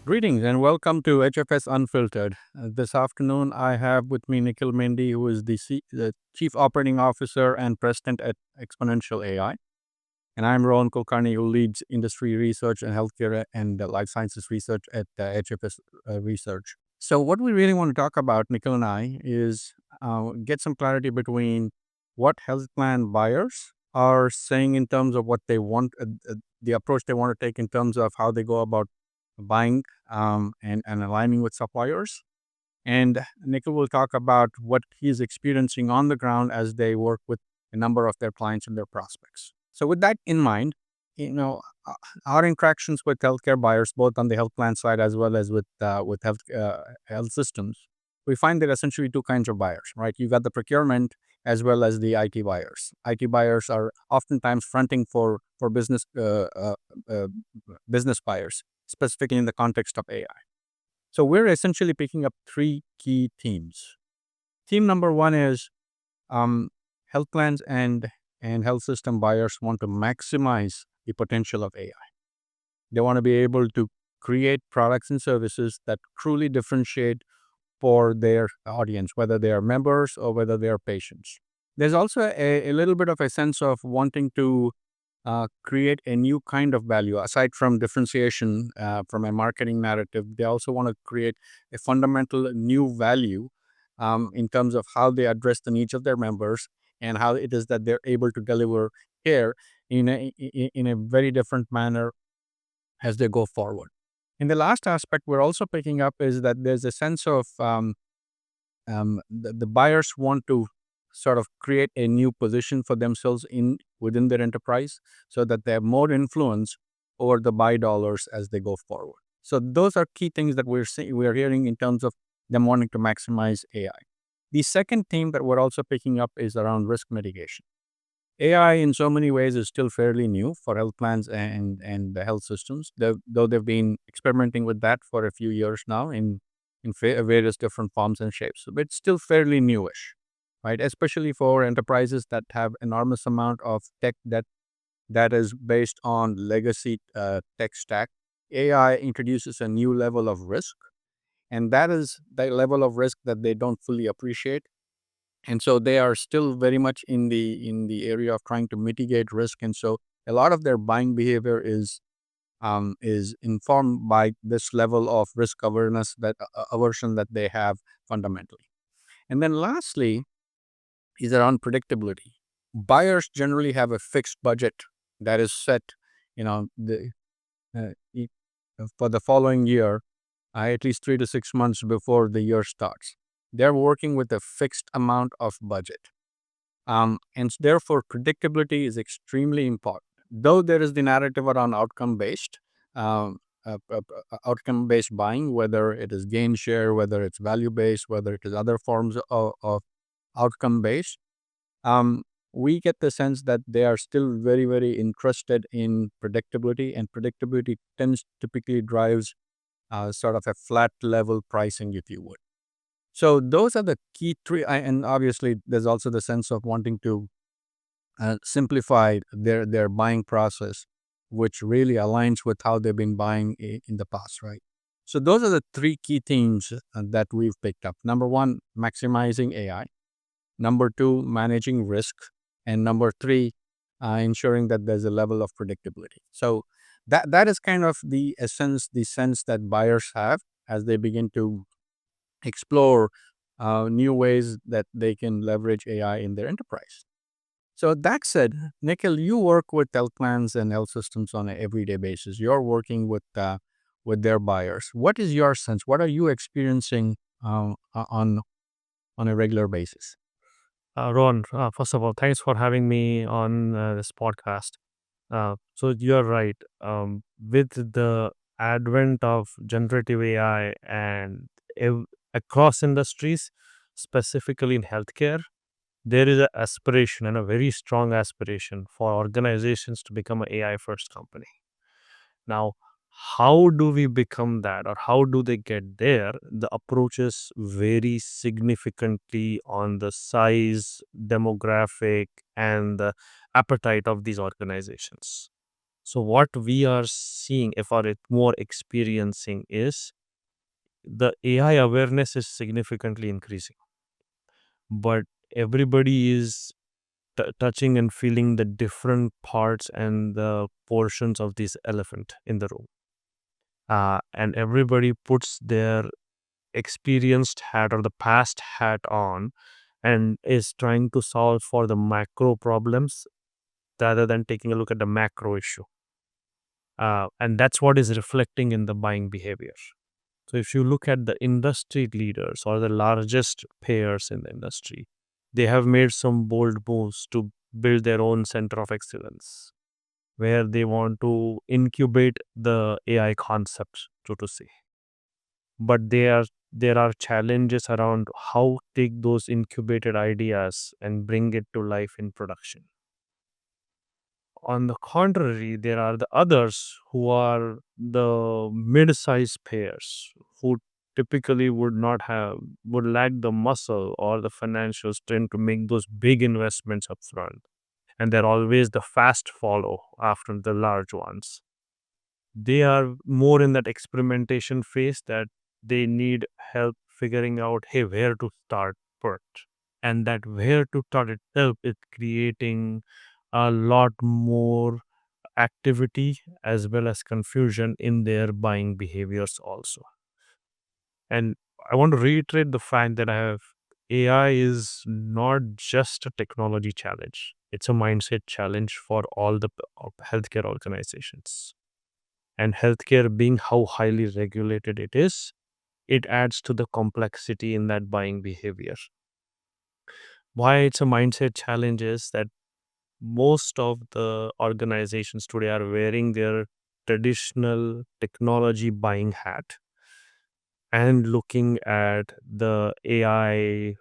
Greetings and welcome to HFS Unfiltered. This afternoon, I have with me Nikhil Mendhi, who is the Chief Operating Officer and President at Exponential AI. And I'm Rohan Kulkarni, who leads industry research and healthcare and life sciences research at HFS Research. So, what we really want to talk about, Nikhil and I, is get some clarity between what health plan buyers are saying in terms of what they want, the approach they want to take in terms of how they go about buying and aligning with suppliers. And Nikhil will talk about what he's experiencing on the ground as they work with a number of their clients and their prospects. So, with that in mind, our interactions with healthcare buyers, both on the health plan side as well as with health systems, we find there are essentially two kinds of buyers, right? You've got the procurement as well as the IT buyers. IT buyers are oftentimes fronting for uh, business buyers, specifically in the context of AI. So we're essentially picking up three key themes. Theme number one is um, health plans and health system buyers want to maximize the potential of AI. They want to be able to create products and services that truly differentiate for their audience, whether they are members or whether they are patients. There's also a little bit of a sense of wanting to create a new kind of value aside from differentiation from a marketing narrative. They also want to create a fundamental new value in terms of how they address the needs of their members and how it is that they're able to deliver care in a very different manner as they go forward. And the last aspect we're also picking up is that there's a sense of the buyers want to sort of create a new position for themselves in within their enterprise so that they have more influence over the buy dollars as they go forward. So those are key things that we're hearing in terms of them wanting to maximize AI. The second theme that we're also picking up is around risk mitigation. AI in so many ways is still fairly new for health plans and the health systems, though they've been experimenting with that for a few years now in various different forms and shapes. But it's still fairly newish, right? Especially for enterprises that have enormous amount of tech that is based on legacy tech stack. AI introduces a new level of risk, and that is the level of risk that they don't fully appreciate, and so they are still very much in the area of trying to mitigate risk, and so a lot of their buying behavior is informed by this level of risk awareness that aversion that they have fundamentally. And then lastly is around predictability. Buyers generally have a fixed budget that is set, you know the uh, e- for the following year, at least 3 to 6 months before the year starts. They're working with a fixed amount of budget. Therefore, predictability is extremely important. Though there is the narrative around um, outcome based buying, whether it is gain share, whether it's value based, whether it is other forms of outcome based, um, we get the sense that they are still very, very interested in predictability, and predictability tends typically drives sort of a flat level pricing, if you would. So those are the key three, and obviously there's also the sense of wanting to simplify their buying process, which really aligns with how they've been buying in the past, right? So those are the three key themes that we've picked up. Number one, maximizing AI. Number two, managing risk, and number three, ensuring that there's a level of predictability. So that is kind of the essence, the sense that buyers have as they begin to explore new ways that they can leverage AI in their enterprise. So that said, Nikhil, you work with health plans and health systems on an everyday basis. You're working with their buyers. What is your sense? What are you experiencing on a regular basis? Ron, first of all, thanks for having me on this podcast. So you're right. With the advent of generative AI and across industries, specifically in healthcare, there is an aspiration and a very strong aspiration for organizations to become an AI first company. Now, how do we become that or how do they get there? The approaches vary significantly on the size, demographic, and the appetite of these organizations. So what we are seeing, if or more experiencing, is the AI awareness is significantly increasing, but everybody is touching and feeling the different parts and the portions of this elephant in the room. And everybody puts their experienced hat or the past hat on and is trying to solve for the macro problems rather than taking a look at the macro issue. And that's what is reflecting in the buying behavior. So if you look at the industry leaders or the largest players in the industry, they have made some bold moves to build their own center of excellence where they want to incubate the AI concepts, so to say. But there are challenges around how take those incubated ideas and bring it to life in production. On the contrary, there are the others who are the mid-sized players who typically would lack the muscle or the financial strength to make those big investments upfront, and they're always the fast follow after the large ones. They are more in that experimentation phase that they need help figuring out, hey, where to start first. And that where to start itself is creating a lot more activity as well as confusion in their buying behaviors also. And I want to reiterate the fact that AI is not just a technology challenge. It's a mindset challenge for all the healthcare organizations. And healthcare being how highly regulated it is, it adds to the complexity in that buying behavior. Why it's a mindset challenge is that most of the organizations today are wearing their traditional technology buying hat and looking at the AI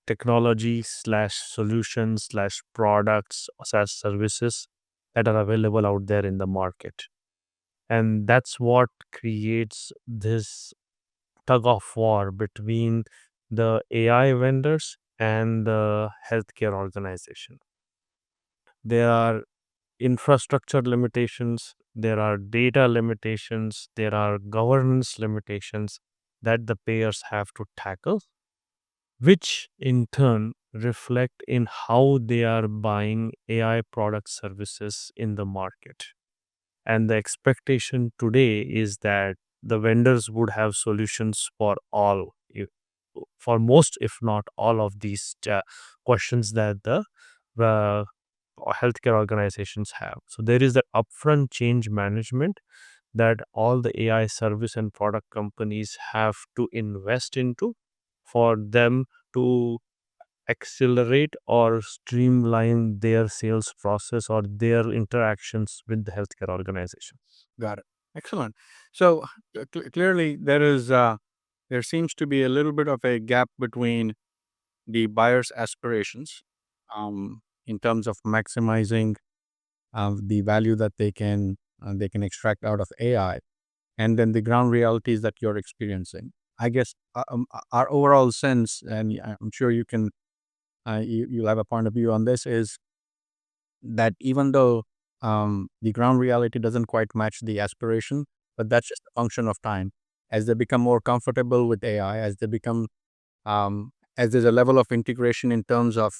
technology slash solutions slash products slash services that are available out there in the market. And that's what creates this tug of war between the AI vendors and the healthcare organization. There are infrastructure limitations, there are data limitations, there are governance limitations that the payers have to tackle, which in turn reflect in how they are buying AI product services in the market. And the expectation today is that the vendors would have solutions for all, for most, if not all, of these questions that the uh, healthcare organizations have. So there is that upfront change management that all the AI service and product companies have to invest into for them to accelerate or streamline their sales process or their interactions with the healthcare organization. Got it. Excellent. So clearly, there seems to be a little bit of a gap between the buyer's aspirations, in terms of maximizing the value that they can extract out of AI, and then the ground realities that you're experiencing. I guess our overall sense, and I'm sure you'll have a point of view on this, is that even though the ground reality doesn't quite match the aspiration, but that's just a function of time. As they become more comfortable with AI, as there's a level of integration in terms of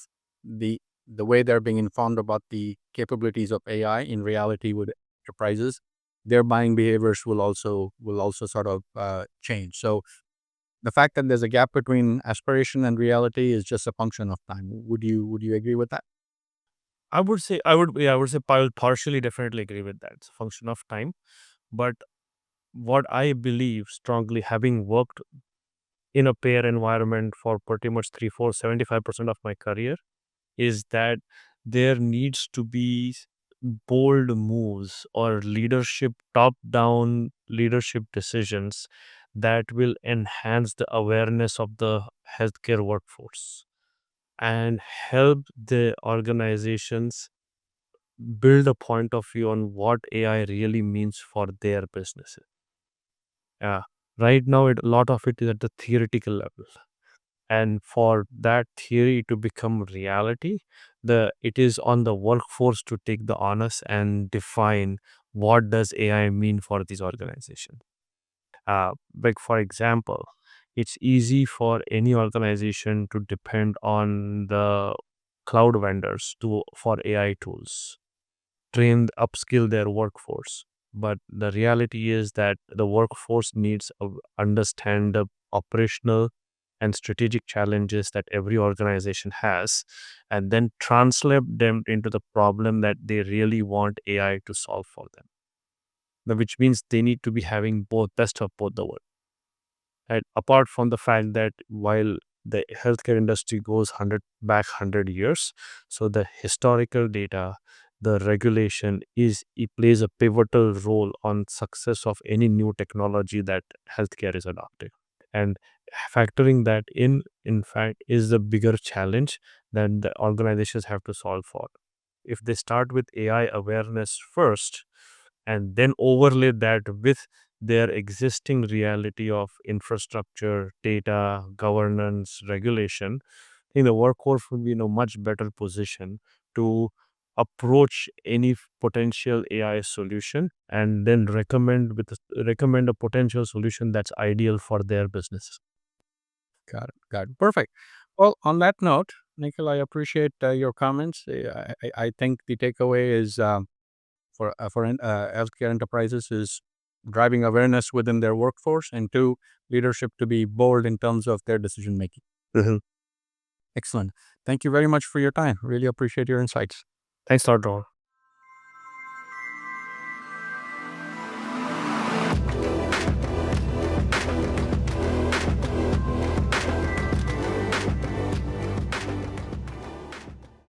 the way they're being informed about the capabilities of AI in reality with enterprises, their buying behaviors will also sort of change. So the fact that there's a gap between aspiration and reality is just a function of time. Would you agree with that? I would say I will partially definitely agree with that. It's a function of time. But what I believe strongly, having worked in a pair environment for pretty much 75% of my career, is that there needs to be bold moves or leadership, top down leadership decisions that will enhance the awareness of the healthcare workforce and help the organizations build a point of view on what AI really means for their businesses. Yeah. Right now, a lot of it is at the theoretical level. And for that theory to become reality, it is on the workforce to take the onus and define what does AI mean for these organizations. Like for example, it's easy for any organization to depend on the cloud vendors to for AI tools, train, upskill their workforce. But the reality is that the workforce needs to understand the operational and strategic challenges that every organization has, and then translate them into the problem that they really want AI to solve for them. Which means they need to be having both best of both the world. And apart from the fact that while the healthcare industry goes 100 years, so the historical data, the regulation it plays a pivotal role on success of any new technology that healthcare is adopting. And factoring that in fact, is the bigger challenge that the organizations have to solve for. If they start with AI awareness first and then overlay that with their existing reality of infrastructure, data, governance, regulation, I think the workforce will be in a much better position to approach any potential AI solution and then recommend a potential solution that's ideal for their business. Got it. Got it. Perfect. Well, on that note, Nikhil, I appreciate your comments. I think the takeaway is for healthcare enterprises is driving awareness within their workforce, and two, leadership to be bold in terms of their decision making. Mhm. Excellent. Thank you very much for your time. Really appreciate your insights. Thanks a lot, Ron.